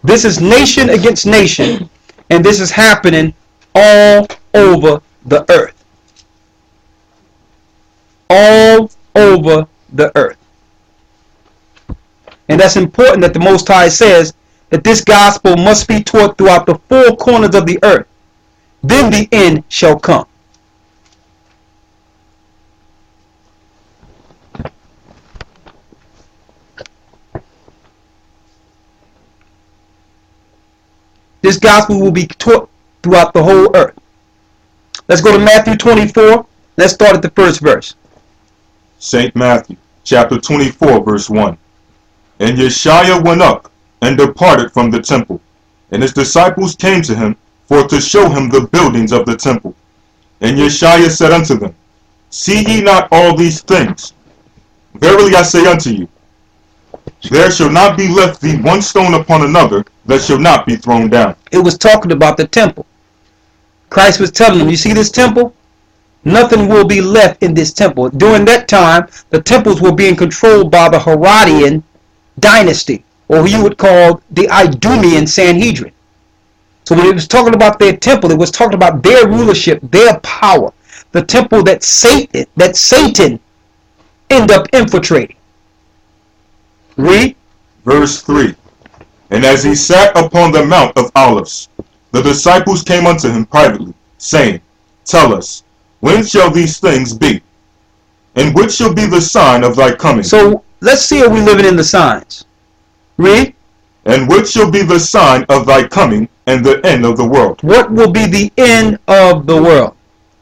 This is nation against nation, and this is happening all over the earth. All over the earth. And that's important that the Most High says that this gospel must be taught throughout the four corners of the earth. Then the end shall come. This gospel will be taught throughout the whole earth. Let's go to Matthew 24. Let's start at the first verse. St. Matthew, chapter 24, verse 1. And Yeshua went up and departed from the temple, and his disciples came to him for to show him the buildings of the temple. And Yeshua said unto them, See ye not all these things? Verily I say unto you, there shall not be left thee one stone upon another that shall not be thrown down. It was talking about the temple. Christ was telling them, you see this temple? Nothing will be left in this temple. During that time, the temples were being controlled by the Herodian dynasty, or you would call the Idumean Sanhedrin. So when it was talking about their temple, it was talking about their rulership, their power, the temple that Satan ended up infiltrating. Read. Verse 3. And as he sat upon the Mount of Olives, the disciples came unto him privately, saying, Tell us, when shall these things be? And which shall be the sign of thy coming? So let's see if we're living in the signs. Read. And which shall be the sign of thy coming and the end of the world? What will be the end of the world?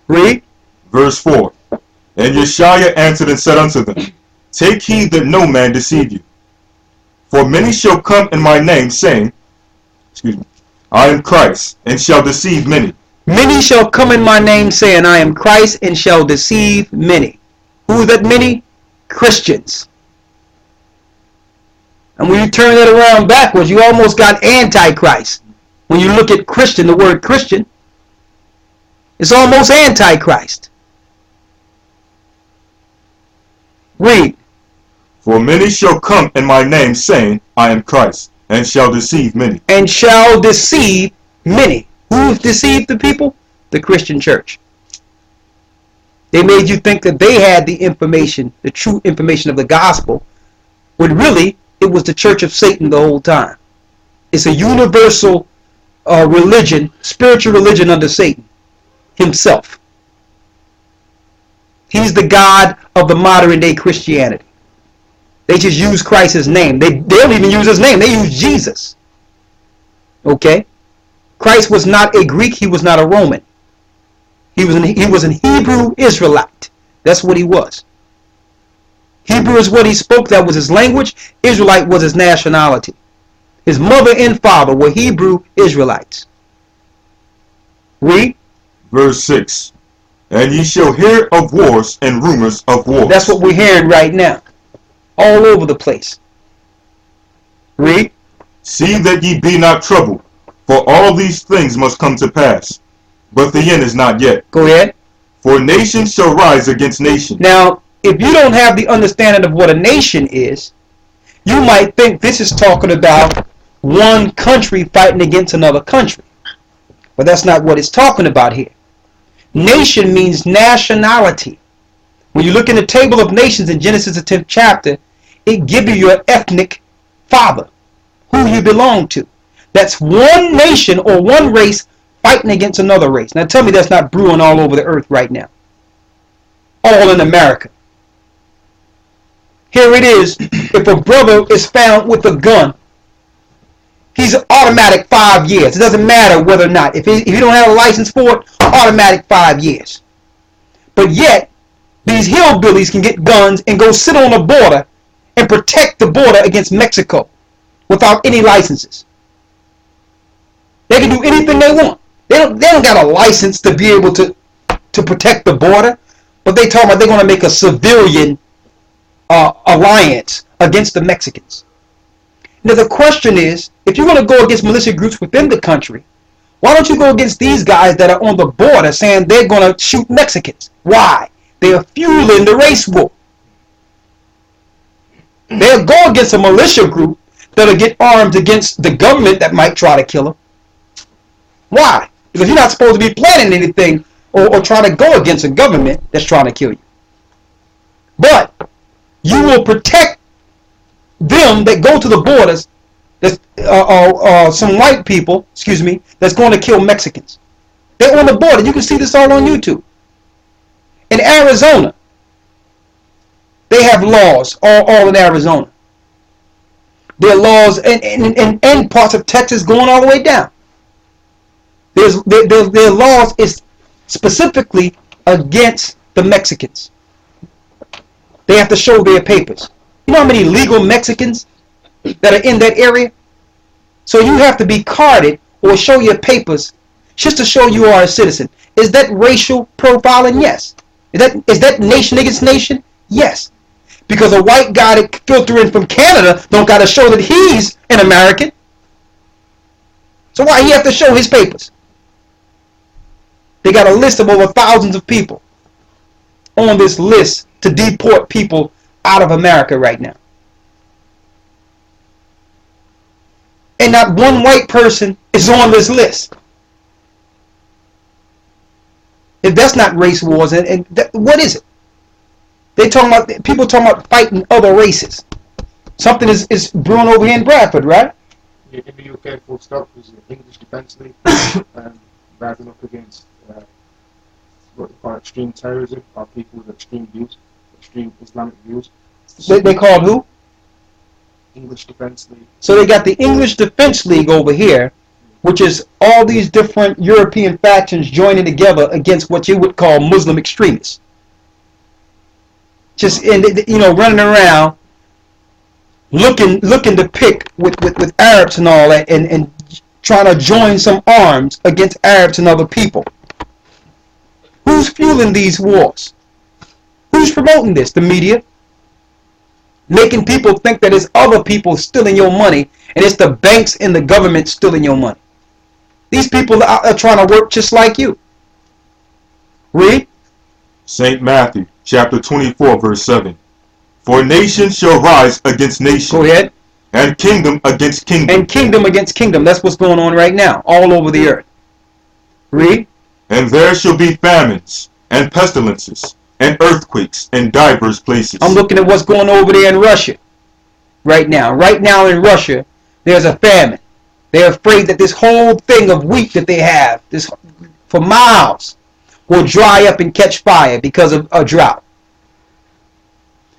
Read. Verse 4. And Yeshua answered and said unto them, Take heed that no man deceive you. For many shall come in my name, saying, I am Christ, and shall deceive many. Many shall come in my name, saying, I am Christ, and shall deceive many. Who is that many? Christians. And when you turn that around backwards, you almost got Antichrist. When you look at Christian, the word Christian, it's almost Antichrist. Read. For many shall come in my name, saying, I am Christ, and shall deceive many. And shall deceive many. Who deceived the people? The Christian church. They made you think that they had the information, the true information of the gospel, when really it was the church of Satan the whole time. It's a universal religion, spiritual religion under Satan himself. He's the God of the modern day Christianity. They just use Christ's name. They don't even use his name. They use Jesus. Okay? Christ was not a Greek. He was not a Roman. He was an Hebrew Israelite. That's what he was. Hebrew is what he spoke. That was his language. Israelite was his nationality. His mother and father were Hebrew Israelites. Read. Verse 6. And ye shall hear of wars and rumors of wars. That's what we're hearing right now. All over the place. Read. See that ye be not troubled, for all these things must come to pass, but the end is not yet. Go ahead. For nation shall rise against nation. Now, if you don't have the understanding of what a nation is, you might think this is talking about one country fighting against another country. But that's not what it's talking about here. Nation means nationality. When you look in the table of nations in Genesis, the 10th chapter, it gives you your ethnic father, who you belong to. That's one nation or one race fighting against another race. Now tell me that's not brewing all over the earth right now. All in America. Here it is. If a brother is found with a gun, he's automatic 5 years. It doesn't matter whether or not. If you don't have a license for it, automatic 5 years. But yet, these hillbillies can get guns and go sit on the border and protect the border against Mexico without any licenses. They can do anything they want. They don't got a license to be able to protect the border, but they talk about they're going to make a civilian alliance against the Mexicans. Now the question is, if you're going to go against militia groups within the country, why don't you go against these guys that are on the border saying they're going to shoot Mexicans? Why? They are fueling the race war. They'll go against a militia group that'll get armed against the government that might try to kill him. Why? Because you're not supposed to be planning anything or trying to go against a government that's trying to kill you. But you will protect them that go to the borders. That's some white people, excuse me, that's going to kill Mexicans. They're on the border. You can see this all on YouTube. In Arizona, they have laws all in Arizona. There are laws in parts of Texas going all the way down. Their laws is specifically against the Mexicans. They have to show their papers. You know how many legal Mexicans that are in that area? So you have to be carded or show your papers just to show you are a citizen. Is that racial profiling? Yes. Is that nation against nation? Yes. Because a white guy that filter in from Canada don't got to show that he's an American. So why he have to show his papers? They got a list of over thousands of people on this list to deport people out of America right now. And not one white person is on this list. If that's not race wars, what is it? They talking about, people talking about fighting other races. Something is brewing over here in Bradford, right? Yeah, in the UK, full stop, is the English Defence League rising up against what they call extreme terrorism, or people with extreme views, extreme Islamic views. They called who? English Defence League. So they got the English Defence League over here, which is all these different European factions joining together against what you would call Muslim extremists. Just running around looking to pick with Arabs and all that, and trying to join some arms against Arabs and other people. Who's fueling these wars? Who's promoting this? The media. Making people think that it's other people stealing your money, and it's the banks and the government stealing your money. These people are trying to work just like you. Read. St. Matthew, chapter 24, verse 7. For nation shall rise against nation. Go ahead. And kingdom against kingdom. And kingdom against kingdom. That's what's going on right now, all over the earth. Read. And there shall be famines, and pestilences, and earthquakes in divers places. I'm looking at what's going over there in Russia right now. Right now in Russia, there's a famine. They're afraid that this whole thing of wheat that they have, this for miles, will dry up and catch fire because of a drought.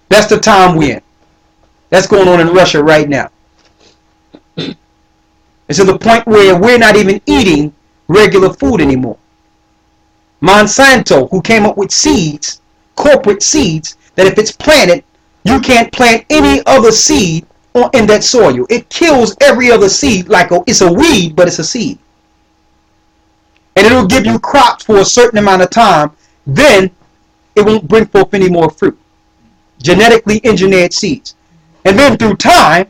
That's the time we're in. That's going on in Russia right now. It's to the point where we're not even eating regular food anymore. Monsanto, who came up with seeds, corporate seeds, that if it's planted, you can't plant any other seed in that soil. It kills every other seed like it's a weed, but it's a seed. And it'll give you crops for a certain amount of time. Then it won't bring forth any more fruit. Genetically engineered seeds. And then through time,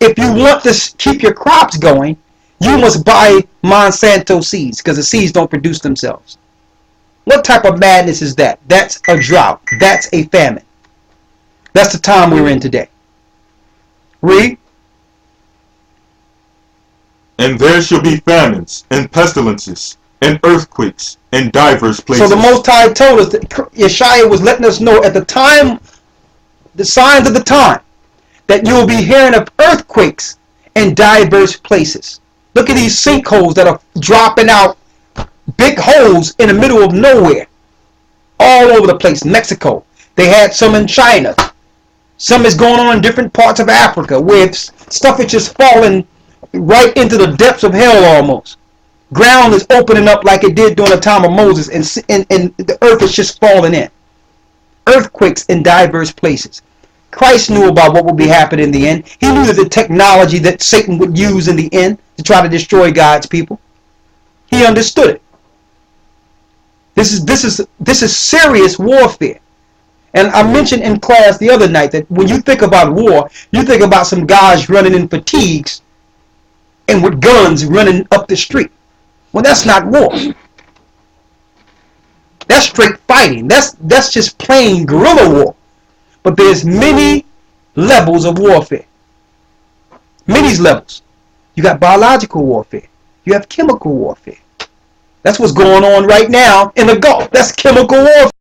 if you want to keep your crops going, you must buy Monsanto seeds because the seeds don't produce themselves. What type of madness is that? That's a drought. That's a famine. That's the time we're in today. Read. And there shall be famines, and pestilences, and earthquakes, in divers places. So the Most High told us that Yeshua was letting us know at the time, the signs of the time, that you will be hearing of earthquakes in diverse places. Look at these sinkholes that are dropping out, big holes in the middle of nowhere, all over the place. Mexico, they had some in China. Some is going on in different parts of Africa where stuff is just falling right into the depths of hell almost. Ground is opening up like it did during the time of Moses, and the earth is just falling in. Earthquakes in diverse places. Christ knew about what would be happening in the end. He knew that the technology that Satan would use in the end to try to destroy God's people. He understood it. This is serious warfare. And I mentioned in class the other night that when you think about war, you think about some guys running in fatigues and with guns running up the street. Well, that's not war. That's straight fighting. That's just plain guerrilla war. But there's many levels of warfare. Many levels. You got biological warfare. You have chemical warfare. That's what's going on right now in the Gulf. That's chemical warfare.